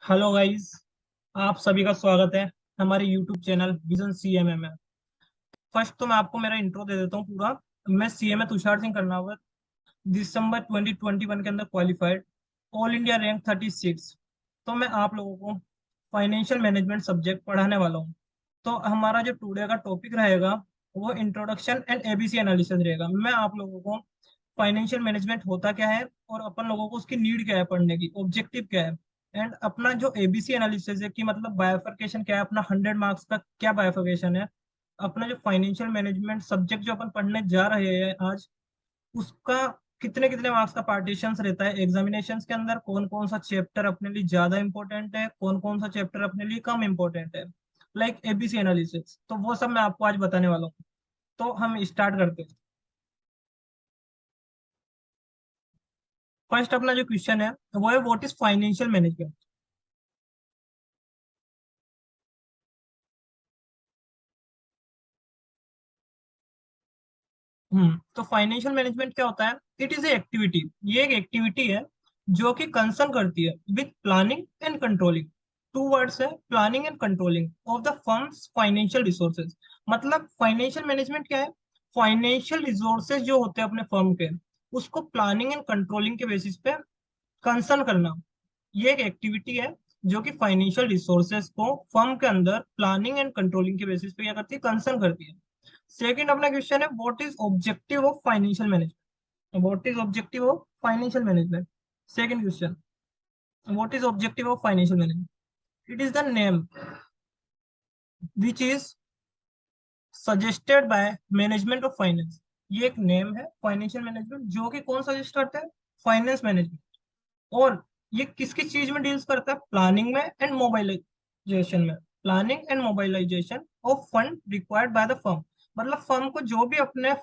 Hello guys. आप सभी का स्वागत है हमारे यूट्यूब चैनल विजन सीएमए में। फर्स्ट तो मैं आपको मेरा इंट्रो दे देता हूँ पूरा। मैं सीएमए तुषार सिंह करनावत, दिसंबर 2021 के अंदर क्वालिफाइड, ऑल इंडिया रैंक 36। तो मैं आप लोगों को फाइनेंशियल मैनेजमेंट सब्जेक्ट पढ़ाने वाला हूँ। तो हमारा जो टुडे का टॉपिक रहेगा वो इंट्रोडक्शन एंड एबीसी एनालिसिस रहेगा। मैं आप लोगों को फाइनेंशियल मैनेजमेंट होता क्या है और अपन लोगों को उसकी नीड क्या है, पढ़ने की ऑब्जेक्टिव क्या है, एंड अपना जो एबीसी एनालिसिस है कि मतलब बायोफिकेशन क्या है, अपना 100 मार्क्स का क्या बायोफिकेशन है, अपना जो फाइनेंशियल मैनेजमेंट सब्जेक्ट जो अपन पढ़ने जा रहे हैं आज, उसका कितने कितने मार्क्स का पार्टीशंस रहता है एग्जामिनेशंस के अंदर, कौन कौन सा चैप्टर अपने लिए ज्यादा इंपॉर्टेंट है, कौन कौन सा चैप्टर अपने लिए कम इंपॉर्टेंट है, लाइक एबीसी एनालिसिस। तो वो सब मैं आपको आज बताने वाला हूँ। तो हम स्टार्ट करते हैं। फर्स्ट अपना जो क्वेश्चन है वो है, व्हाट इज फाइनेंशियल मैनेजमेंट। तो फाइनेंशियल मैनेजमेंट क्या होता है? इट इज ए एक्टिविटी, ये एक एक्टिविटी है जो कि कंसर्न करती है with planning and controlling. Two words है, planning and controlling of the firm's financial resources. मतलब फाइनेंशियल मैनेजमेंट क्या है? फाइनेंशियल रिसोर्सेज जो होते हैं अपने फर्म के, उसको प्लानिंग एंड कंट्रोलिंग के बेसिस पे कंसर्न करना। ये एक एक्टिविटी है जो कि फाइनेंशियल रिसोर्सेज को फर्म के अंदर प्लानिंग एंड कंट्रोलिंग के बेसिस पे क्या करती है, कंसर्न करती है। सेकंड अपना क्वेश्चन है, what is objective of financial management. What is objective of financial management. Second question, what is objective of financial management. It is the name which is suggested by management of finance. ये एक name है financial management जो कि कौन suggest करता है? Finance management. और ये किसकी चीज में डील्स करता है? प्लानिंग में एंड मोबाइलाइजेशन में। Planning and mobilisation of fund required by the firm. मतलब फर्म को जो भी अपने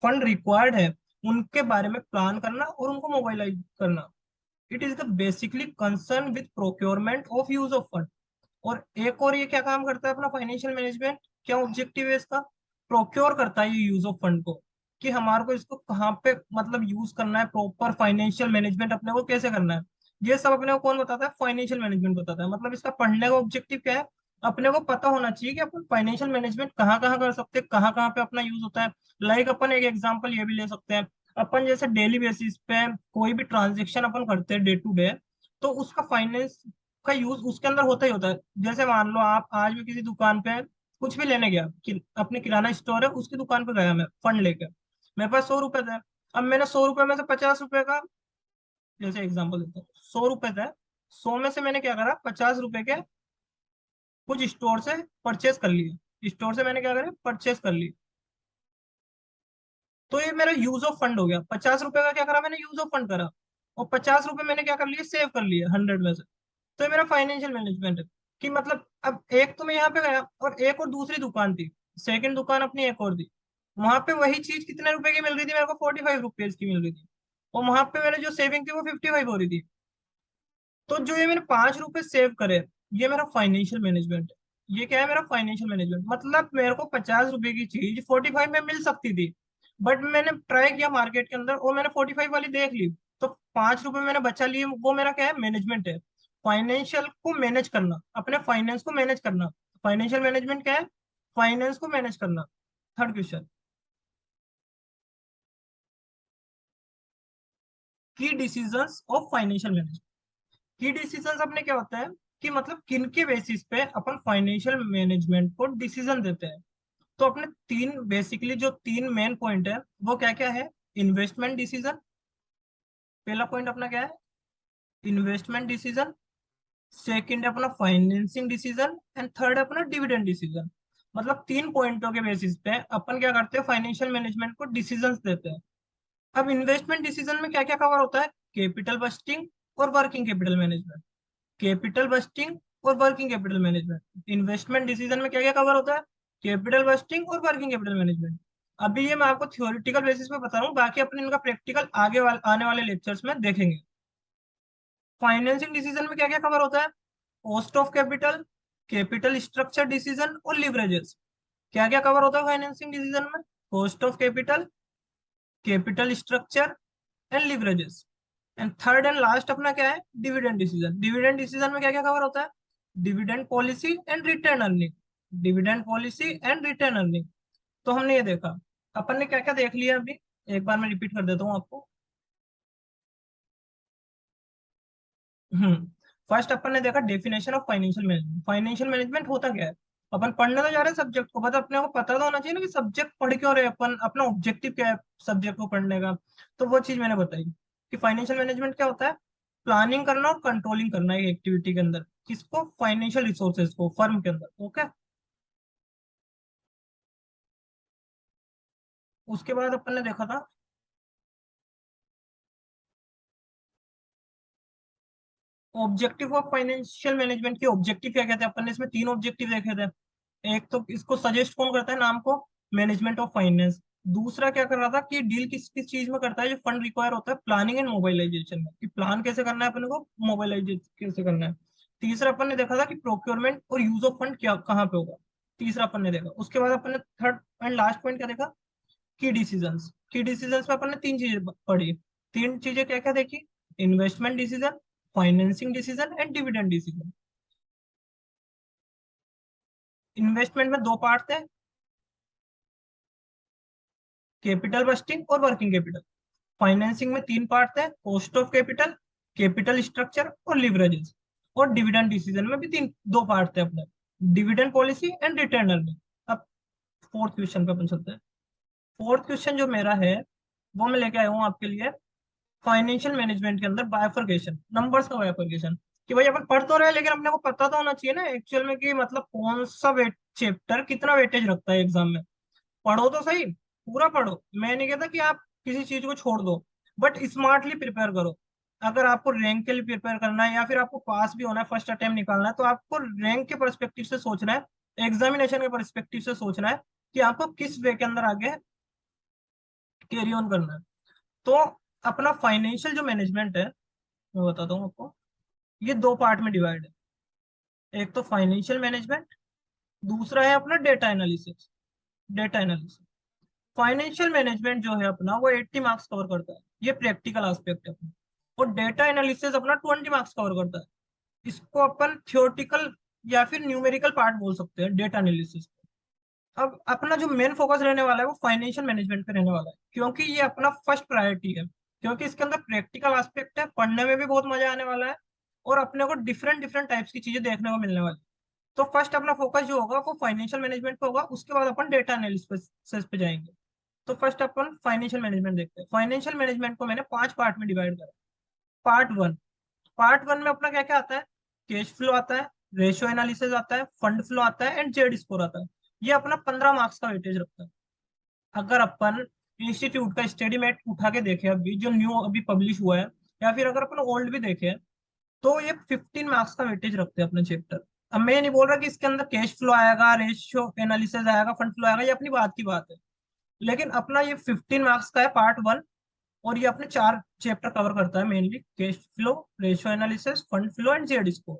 फंड रिक्वायर्ड है उनके बारे में प्लान करना और उनको मोबाइलाइज करना। It is the basically concern with procurement of use of fund. और एक और ये क्या काम करता है अपना फाइनेंशियल मैनेजमेंट, क्या ऑब्जेक्टिव है इसका? प्रोक्योर करता है ये यूज ऑफ फंड को, कि हमारे को इसको कहाँ पे मतलब यूज करना है, प्रॉपर फाइनेंशियल मैनेजमेंट अपने को कैसे करना है। ये सब अपने को कौन बताता है? फाइनेंशियल मैनेजमेंट बताता है। मतलब इसका पढ़ने का ऑब्जेक्टिव क्या है? अपने को पता होना चाहिए कि अपन फाइनेंशियल मैनेजमेंट कहाँ कहाँ कर सकते हैं, कहाँ कहाँ पे अपना यूज होता है। लाइक अपन एक एग्जांपल ये भी ले सकते हैं, अपन जैसे डेली बेसिस पे कोई भी ट्रांजेक्शन अपन करते हैं डे टू डे, तो उसका फाइनेंस का यूज उसके अंदर होता ही होता है। जैसे मान लो आप आज भी किसी दुकान पे कुछ भी लेने गया, अपने किराना स्टोर है उसकी दुकान पे गया मैं फंड लेके, मेरे पास 100 रुपए थे। अब मैंने 100 रुपए में से 50 रुपए का, जैसे एग्जांपल देता हूँ, 100 रुपए थे, 100 में से मैंने क्या करा, 50 रुपए के कुछ स्टोर से परचेज कर लिए। स्टोर से मैंने क्या करा, परचेज कर ली। तो ये मेरा यूज ऑफ फंड हो गया। 50 रुपए का क्या करा मैंने, यूज ऑफ फंड करा। और 50 रुपए मैंने क्या कर लिए, सेव कर लिए 100 में से। तो ये मेरा फाइनेंशियल मैनेजमेंट है। कि मतलब अब एक तो मैं यहाँ पे गया और एक और दूसरी दुकान थी, सेकंड दुकान अपनी एक और थी, वहां पे वही चीज कितने रुपए की मिल रही थी मेरे को, 45 रुपीज की मिल रही थी। और वहां पे मैंने जो सेविंग थी वो 55 हो रही थी। तो जो ये मैंने 5 रुपए सेव करे, ये मेरा फाइनेंशियल मैनेजमेंट है। ये क्या है मेरा फाइनेंशियल मैनेजमेंट। मतलब मेरे को 50 रुपए की चीज 45 में मिल सकती थी, बट मैंने ट्राई किया मार्केट के अंदर और मैंने 45 वाली देख ली। तो 5 रुपए मैंने बचा लिए, वो मेरा क्या है, मैनेजमेंट है। फाइनेंशियल को मैनेज करना, अपने फाइनेंस को मैनेज करना। फाइनेंशियल मैनेजमेंट क्या है? फाइनेंस को मैनेज करना। थर्ड क्वेश्चन, की डिसीजंस ऑफ फाइनेंशियल मैनेजमेंट। की डिसीजंस अपने क्या होता है कि मतलब किन के बेसिस पे अपन फाइनेंशियल मैनेजमेंट को डिसीजन देते हैं। तो अपने तीन बेसिकली जो तीन मेन पॉइंट है वो क्या क्या है? इन्वेस्टमेंट डिसीजन, पहला पॉइंट अपना क्या है, इन्वेस्टमेंट डिसीजन। सेकंड है अपना फाइनेंसिंग डिसीजन एंड थर्ड है अपना डिविडेंड डिसीजन। मतलब तीन पॉइंटों के बेसिस पे अपन क्या करते हैं, फाइनेंशियल मैनेजमेंट को डिसीजंस देते हैं। अब इन्वेस्टमेंट डिसीजन में क्या क्या कवर होता है? कैपिटल बस्टिंग और working capital management. Capital budgeting और working capital management. Investment decision में क्या क्या कवर होता है? कैपिटल बस्टिंग और वर्किंग कैपिटल मैनेजमेंट। अभी ये मैं आपको थ्योरेटिकल बेसिस पे बता रहा हूँ, बाकी अपन इनका प्रैक्टिकल आने वाले लेक्चर्स में देखेंगे। फाइनेंसिंग डिसीजन में क्या क्या कवर होता है? Cost of capital, capital structure decision और लिवरेजेस। क्या क्या कवर होता है फाइनेंसिंग डिसीजन में? Cost of capital, capital structure and leverages. And third and last अपना क्या है, डिविडेंड डिसीजन। डिविडेंड डिसीजन में क्या क्या कवर होता है, dividend policy and return earning, dividend policy and return earning. तो हमने ये देखा, अपन ने क्या क्या देख लिया अभी, एक बार मैं रिपीट कर देता हूँ आपको। हम्म फर्स्ट अपन ने देखा definition of financial management. Financial management होता क्या है, अपन पढ़ने तो जा रहे हैं सब्जेक्ट को, बट अपने को पता तो होना चाहिए ना कि सब्जेक्ट पढ़ क्यों रहे हैं अपन, अपना ऑब्जेक्टिव क्या है सब्जेक्ट को पढ़ने का। तो वो चीज मैंने बताई कि फाइनेंशियल मैनेजमेंट क्या होता है, प्लानिंग करना और कंट्रोलिंग करना एक एक्टिविटी के अंदर, किसको, फाइनेंशियल रिसोर्सेज को फर्म के अंदर। ओके, उसके बाद अपन ने देखा था ऑब्जेक्टिव ऑफ फाइनेंशियल मैनेजमेंट के ऑब्जेक्टिव क्या कहते हैं। अपन ने इसमें तीन ऑब्जेक्टिव देखे थे। एक तो इसको सजेस्ट कौन करता है, नाम को, मैनेजमेंट ऑफ फाइनेंस। दूसरा क्या कर रहा था कि डील किस किस चीज में करता है, जो फंड रिक्वायर होता है प्लानिंग एंड मोबाइलाइजेशन में, कि प्लान कैसे करना है अपने को, मोबाइलाइज कैसे करना है। तीसरा अपन ने देखा था कि प्रोक्योरमेंट और यूज ऑफ फंड क्या कहाँ पे होगा, तीसरा अपन ने देखा। उसके बाद अपन ने थर्ड एंड लास्ट पॉइंट क्या देखा, की डिसीजंस। की डिसीजंस में अपन ने तीन चीजें पढ़ी। तीन चीजें क्या क्या देखी, investment decision, financing decision and dividend decision. Investment में दो पार्ट थे, कैपिटल बस्टिंग और वर्किंग कैपिटल। फाइनेंसिंग में तीन पार्ट थे, cost of capital, capital structure और लिवरेजेस। और डिविडेंड डिसीजन में भी तीन दो पार्ट थे अपने, dividend policy and return earning. अब फोर्थ क्वेश्चन पे अपन चलते हैं। फोर्थ क्वेश्चन जो मेरा है वो मैं लेके आया हूँ आपके लिए, फाइनेंशियल मैनेजमेंट के अंदर बायफरकेशन, नंबर्स का बायफरकेशन। कि भाई अपन पढ़ तो रहे हैं, लेकिन अपने को पता तो होना चाहिए ना एक्चुअल में कि मतलब कौन सा वेट चैप्टर कितना वेटेज रखता है एग्जाम में। पढ़ो तो सही, पूरा पढ़ो, मैं नहीं कहता कि आप किसी चीज को छोड़ दो, बट स्मार्टली प्रिपेयर करो। अगर आपको रैंक के लिए प्रिपेयर करना है या फिर आपको पास भी होना है, फर्स्ट अटेम्प्ट निकालना है, तो आपको रैंक के पर्सपेक्टिव से सोचना है, एग्जामिनेशन के पर्सपेक्टिव से सोचना है कि आपको किस वे के अंदर आगे कैरी ऑन करना है। तो अपना फाइनेंशियल जो मैनेजमेंट है, मैं बताता हूँ आपको, ये दो पार्ट में डिवाइड है। एक तो फाइनेंशियल मैनेजमेंट, दूसरा है अपना data analysis. Data analysis, financial management जो है अपना वो 80 मार्क्स कवर करता है, ये प्रैक्टिकल एस्पेक्ट है अपना। और डेटा एनालिसिस अपना 20 मार्क्स कवर करता है। इसको अपन थियोरटिकल या फिर न्यूमेरिकल पार्ट बोल सकते हैं डेटा एनालिसिस। अब अपना जो मेन फोकस रहने वाला है वो फाइनेंशियल मैनेजमेंट पे रहने वाला है, क्योंकि ये अपना फर्स्ट प्रायोरिटी है, क्योंकि इसके अंदर प्रैक्टिकल एस्पेक्ट है, पढ़ने में भी बहुत मजा आने वाला है, और अपने को डिफरेंट डिफरेंट टाइप्स की चीजें देखने को मिलने वाली है। तो फर्स्ट अपना फोकस जो होगा वो फाइनेंशियल मैनेजमेंट पे होगा, उसके बाद अपन डेटा एनालिसिस पे जाएंगे। तो फर्स्ट अपन फाइनेंशियल मैनेजमेंट देखते हैं। फाइनेंशियल मैनेजमेंट को मैंने पांच पार्ट में डिवाइड करा। पार्ट वन, पार्ट वन में अपना क्या क्या आता है, कैश फ्लो आता है, रेशियो एनालिसिस आता है, फंड फ्लो आता है एंड जेड स्कोर आता है। ये अपना 15 मार्क्स का वेटेज रखता है। अगर अपन इंस्टीट्यूट का स्टडी मेट उठा के देखे अभी जो न्यू अभी पब्लिश हुआ है, या फिर अगर अपन ओल्ड भी देखे, तो ये 15 मार्क्स का वेटेज रखते हैं अपने चैप्टर। अब मैं ये नहीं बोल रहा कि इसके अंदर कैश फ्लो आएगा, रेशियो एनालिसिस आएगा, फंड फ्लो आएगा, ये अपनी बात की बात है, लेकिन अपना ये 15 मार्क्स का है पार्ट वन। और ये अपने चार चैप्टर कवर करता है mainly, cash flow, ratio analysis, fund flow and Z score.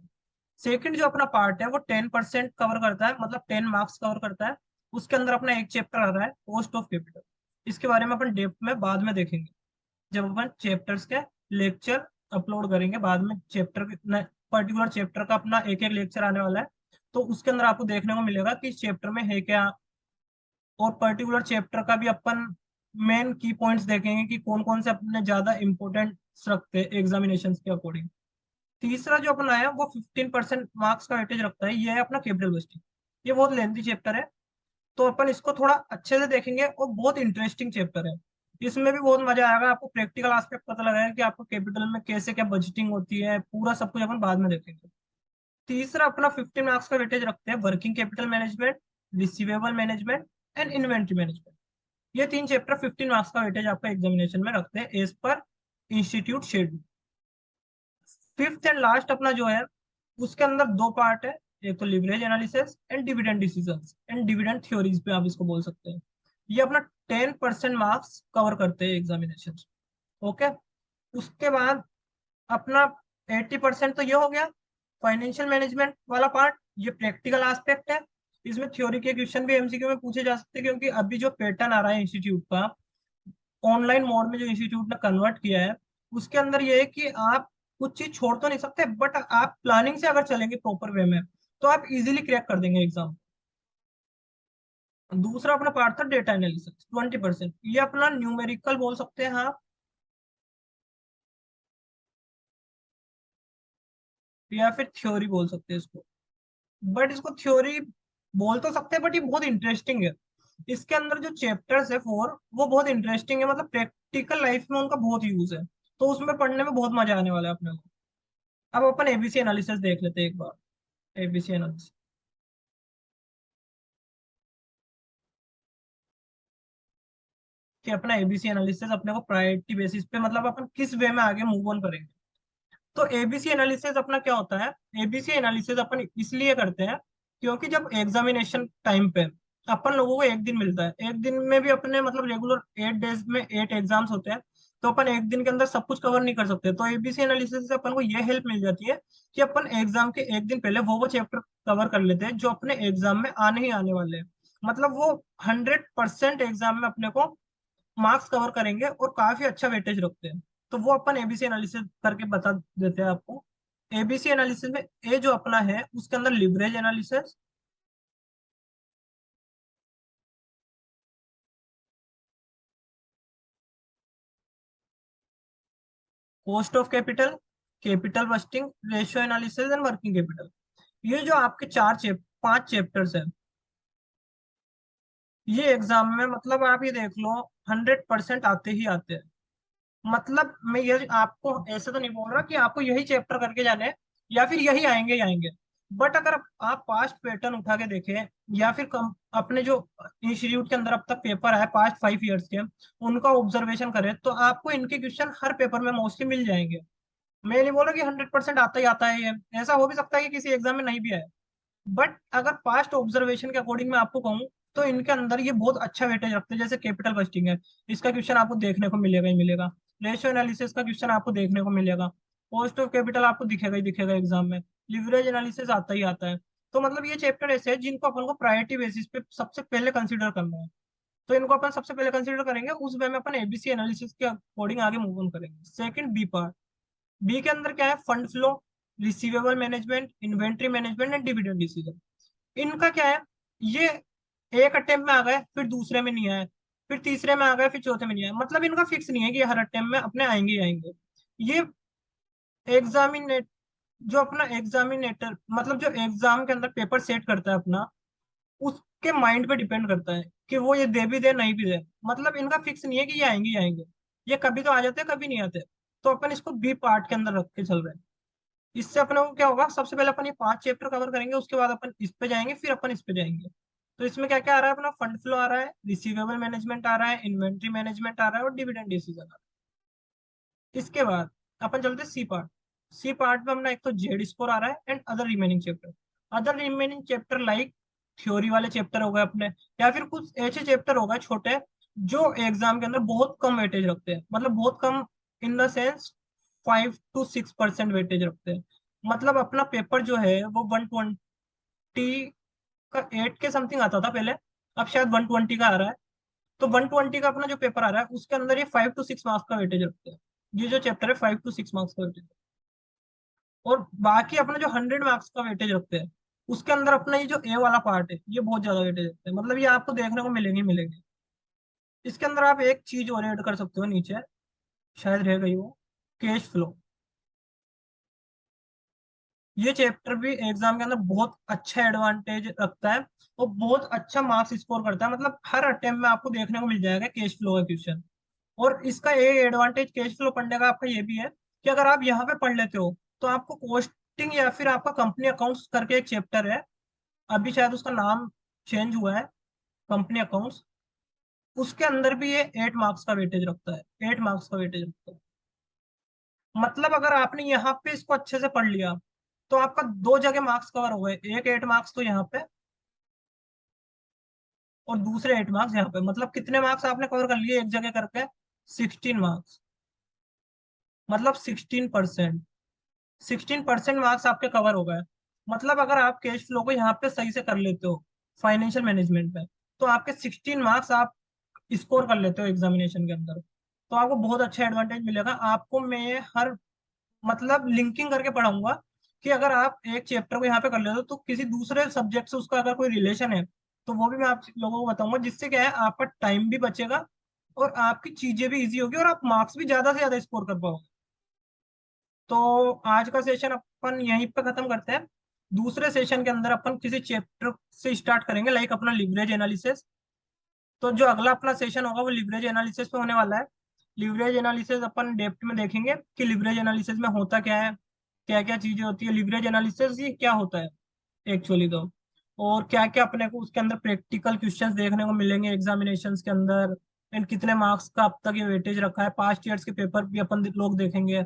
Second जो अपना पार्ट है वो 10% कवर करता है, मतलब 10 मार्क्स कवर करता है। उसके अंदर अपना एक चैप्टर आ रहा है कॉस्ट ऑफ कैपिटल। इसके बारे में अपन डेप्थ में बाद में देखेंगे, जब अपन चैप्टर्स के लेक्चर अपलोड करेंगे बाद में। चैप्टर पर्टिकुलर चैप्टर का अपना एक एक लेक्चर आने वाला है, तो उसके अंदर आपको देखने को मिलेगा कि इस चैप्टर में है क्या। और पर्टिकुलर चैप्टर का भी अपन मेन की पॉइंट्स देखेंगे कि कौन कौन से अपने ज्यादा इंपॉर्टेंट रखते हैं एग्जामिनेशन के अकॉर्डिंग। तीसरा जो अपना है वो 15% मार्क्स का वेटेज रखता है, ये है अपना कैपिटल बस्टिंग। ये बहुत लेंथी चैप्टर है, तो अपन इसको थोड़ा अच्छे से देखेंगे, और बहुत इंटरेस्टिंग चैप्टर है। इसमें भी बहुत मजा आएगा, आपको प्रैक्टिकल एस्पेक्ट पता लगेगा कि आपको कैपिटल में कैसे क्या बजटिंग होती है, पूरा सब कुछ अपन बाद में देखेंगे। तीसरा अपना 15 मार्क्स का वेटेज रखते हैं working capital management, receivable management and inventory management. ये तीन चैप्टर 15 मार्क्स का वेटेज आपका एग्जामिनेशन में रखते हैं as per institute schedule. Fifth and last अपना जो है उसके अंदर दो पार्ट है, एक तो leverage analysis and dividend decisions and dividend theories पे आप इसको बोल सकते हैं। ये अपना 10% मार्क्स कवर करते हैं एग्जामिनेशन। ओके, उसके बाद अपना 80% तो ये हो गया फाइनेंशियल मैनेजमेंट वाला पार्ट, ये प्रैक्टिकल एस्पेक्ट है। इसमें थ्योरी के क्वेश्चन भी एमसीक्यू में पूछे जा सकते हैं, क्योंकि अभी जो पैटर्न आ रहा है इंस्टीट्यूट का, ऑनलाइन मोड में जो इंस्टीट्यूट ने कन्वर्ट किया है, उसके अंदर ये है कि आप कुछ चीज छोड़ तो नहीं सकते, बट आप प्लानिंग से अगर चलेंगे प्रॉपर वे में तो आप इजीली क्रैक कर देंगे एग्जाम। दूसरा अपना पार्ट था डेटा एनालिसिस 20%, ये अपना न्यूमेरिकल बोल सकते हैं आप, या फिर थ्योरी बोल सकते हैं इसको। बट इसको थ्योरी बोल तो सकते हैं, बट ये बहुत इंटरेस्टिंग है। इसके अंदर जो चैप्टर्स है 4, वो बहुत इंटरेस्टिंग है, मतलब प्रैक्टिकल लाइफ में उनका बहुत यूज है, तो उसमें पढ़ने में बहुत मजा आने वाला है अपने को। अब अपन एबीसी एनालिसिस देख लेते हैं एक बार। एबीसी एनालिसिस, कि अपना एबीसी एनालिसिस अपने को प्रायोरिटी बेसिस पे, मतलब अपन किस वे में आगे मूव ऑन करेंगे। तो एबीसी एनालिसिस अपना क्या होता है? एबीसी एनालिसिस अपन इसलिए करते हैं क्योंकि जब एग्जामिनेशन टाइम पे अपन लोगों को एक दिन मिलता है, एक दिन में भी अपने मतलब रेगुलर 8 डेज में 8 एग्जाम्स होते हैं, तो अपन एक दिन के अंदर सब कुछ कवर नहीं कर सकते। तो एबीसी एनालिसिस से अपन को ये हेल्प मिल जाती है कि अपन एग्जाम के एक दिन पहले वो चैप्टर कवर कर लेते हैं जो अपने एग्जाम में आने ही आने वाले हैं। मतलब वो 100% एग्जाम में अपने को मार्क्स कवर करेंगे और काफी अच्छा वेटेज रखते हैं। तो वो अपन एबीसी एनालिसिस करके बता देते हैं आपको। एबीसी एनालिसिस में ए जो अपना है उसके अंदर leverage analysis, cost of capital, capital budgeting, ratio analysis and working capital. ये जो आपके 5 चैप्टर्स हैं, ये एग्जाम में मतलब आप ये देख लो 100% आते ही आते हैं। मतलब मैं ये आपको ऐसे तो नहीं बोल रहा कि आपको यही चैप्टर करके जाने हैं या फिर यही आएंगे ही आएंगे। बट अगर आप पास्ट पैटर्न उठा के देखें, या फिर कम अपने जो इंस्टीट्यूट के अंदर अब तक पेपर आए पास्ट 5 ईयर्स के, उनका ऑब्जर्वेशन करें तो आपको इनके क्वेश्चन हर पेपर में मोस्टली मिल जाएंगे। मैं नहीं बोल रहा कि 100% आता ही आता है, ये ऐसा हो भी सकता है कि किसी एग्जाम में नहीं भी आए। बट अगर पास्ट ऑब्जर्वेशन के अकॉर्डिंग मैं आपको कहूँ तो इनके अंदर ये बहुत अच्छा वेटेज रखते हैं। जैसे कैपिटल बस्टिंग है, इसका क्वेश्चन आपको देखने को मिलेगा ही मिलेगा। रेशियो एनालिसिस का क्वेश्चन आपको देखने को मिलेगा। कॉस्ट ऑफ कैपिटल आपको दिखेगा ही दिखेगा एग्जाम में। लिवरेज एनालिसिस आता ही आता है। तो मतलब ये चैप्टर ऐसे है जिनको अपन को प्रायोरिटी बेसिस पे सबसे पहले कंसीडर करना है। तो इनको अपन सबसे पहले कंसीडर करेंगे, उस वे में अपन एबीसी एनालिसिस के अकॉर्डिंग आगे मूव ऑन करेंगे। Second B part. बी के अंदर क्या है? Fund flow, receivable management, inventory management and dividend decision. इनका क्या है? ये एक अटेम्प्ट में आ गए, फिर दूसरे में नहीं आए, फिर तीसरे में आ गए, फिर चौथे में नहीं आए। मतलब इनका फिक्स नहीं है कि ये हर अटेम्प्ट में अपने आएंगे ही आएंगे। ये एग्जामिनेट जो अपना एग्जामिनेटर मतलब जो एग्जाम के अंदर पेपर सेट करता है अपना, उसके माइंड पे डिपेंड करता है कि वो ये दे भी दे नहीं भी दे। मतलब इनका फिक्स नहीं है कि ये आएंगे ही आएंगे। ये कभी तो आ जाते हैं कभी नहीं आते। तो अपन इसको बी पार्ट के अंदर रख के चल रहे हैं। इससे अपने को क्या होगा? सबसे पहले अपन ये 5 चैप्टर कवर करेंगे, उसके बाद अपन इस पे जाएंगे, फिर अपन इस पे जाएंगे। तो इसमें क्या क्या आ रहा है? अपना फंड फ्लो आ रहा है, रिसीवेबल मैनेजमेंट आ रहा है, इन्वेंट्री मैनेजमेंट आ रहा है और डिविडेंड डिसीजन आ रहा है। इसके बाद अपन चलते हैं सी पार्ट। सी पार्ट में अपना एक तो जेड स्कोर आ रहा है and other remaining chapter. Other remaining chapter like theory वाले चैप्टर हो गए अपने, या फिर कुछ ऐसे चैप्टर हो गए छोटे जो एग्जाम के अंदर बहुत कम वेटेज रखते हैं। मतलब बहुत कम in the sense 5 to 6% weightage रखते हैं। मतलब अपना पेपर जो है वो 120 का 8 के समथिंग आता था पहले, अब शायद 120 का आ रहा है। तो 120 का अपना जो पेपर आ रहा है उसके अंदर ये 5 to 6 मार्क्स का वेटेज रखते हैं। ये जो चैप्टर है 5 to 6 मार्क्स का वेटेज। और बाकी अपना जो 100 मार्क्स का वेटेज रखते हैं उसके अंदर अपना ये जो ए वाला पार्ट है ये बहुत ज्यादा वेटेज रखते हैं। मतलब ये आपको देखने को मिलेंगे ही मिलेंगे। इसके अंदर आप एक चीज और ऐड कर सकते हो नीचे, शायद रह गई वो, कैश फ्लो। ये चैप्टर भी एग्जाम के अंदर बहुत अच्छा एडवांटेज रखता है और बहुत अच्छा मार्क्स स्कोर करता है। मतलब हर अटेम्प्ट में आपको देखने को मिल जाएगा कैश फ्लो का क्वेश्चन। और इसका एक एडवांटेज कैश फ्लो पढ़ने का आपका ये भी है कि अगर आप यहाँ पे पढ़ लेते हो तो आपको कॉस्टिंग या फिर आपका कंपनी अकाउंट्स करके एक चैप्टर है, अभी शायद उसका नाम चेंज हुआ है, कंपनी अकाउंट्स, उसके अंदर भी ये 8 मार्क्स का वेटेज रखता है। 8 मार्क्स का वेटेज रखता है। मतलब अगर आपने यहाँ पे इसको अच्छे से पढ़ लिया तो आपका दो जगह मार्क्स कवर हो गए, एक 8 मार्क्स तो यहाँ पे और दूसरे 8 मार्क्स यहाँ पे। मतलब कितने मार्क्स आपने कवर कर लिए एक जगह करके? 16 मार्क्स। मतलब 16%। 16% मार्क्स आपके कवर हो गए। मतलब अगर आप कैश फ्लो को यहाँ पे सही से कर लेते हो फाइनेंशियल मैनेजमेंट में, तो आपके 16 मार्क्स आप स्कोर कर लेते हो एग्जामिनेशन के अंदर। तो आपको बहुत अच्छा एडवांटेज मिलेगा। आपको मैं हर मतलब लिंकिंग करके पढ़ाऊंगा कि अगर आप एक चैप्टर को यहाँ पे कर लेते हो तो किसी दूसरे सब्जेक्ट से उसका अगर कोई रिलेशन है तो वो भी मैं आप लोगों को बताऊंगा, जिससे क्या है आपका टाइम भी बचेगा और आपकी चीजें भी इजी होगी और आप मार्क्स भी ज्यादा से ज्यादा स्कोर कर पाओगे। तो आज का सेशन अपन यहीं पे खत्म करते हैं। दूसरे सेशन के अंदर अपन किसी चैप्टर से स्टार्ट करेंगे, लाइक अपना लिवरेज एनालिसिस। तो जो अगला अपना सेशन होगा वो लिवरेज एनालिसिस पे होने वाला है। लिवरेज एनालिसिस अपन डेप्थ में देखेंगे कि लिवरेज एनालिसिस में होता क्या है, क्या क्या चीजें होती है, लिवरेज एनालिसिस ये क्या होता है एक्चुअली तो, और क्या क्या अपने को उसके अंदर प्रैक्टिकल क्वेश्चंस देखने को मिलेंगे एग्जामिनेशंस के अंदर, एंड कितने मार्क्स का अब तक ये वेटेज रखा है, पास्ट ईयर्स के पेपर भी अपन लोग देखेंगे,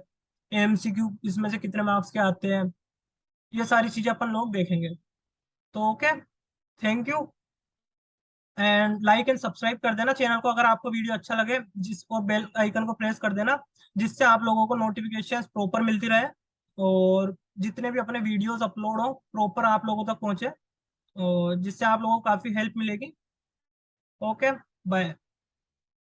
एमसीक्यू इसमें से कितने मार्क्स के आते हैं, ये सारी चीजें अपन लोग देखेंगे। तो okay, thank you. And like and subscribe कर देना चैनल को अगर आपको वीडियो अच्छा लगे, जिस और बेल आइकन को प्रेस कर देना, जिससे आप लोगों को नोटिफिकेशंस प्रॉपर मिलती रहे और जितने भी अपने वीडियोस अपलोड हो प्रॉपर आप लोगों तक पहुंचे, और जिससे आप लोगों को काफी हेल्प मिलेगी। Okay, bye.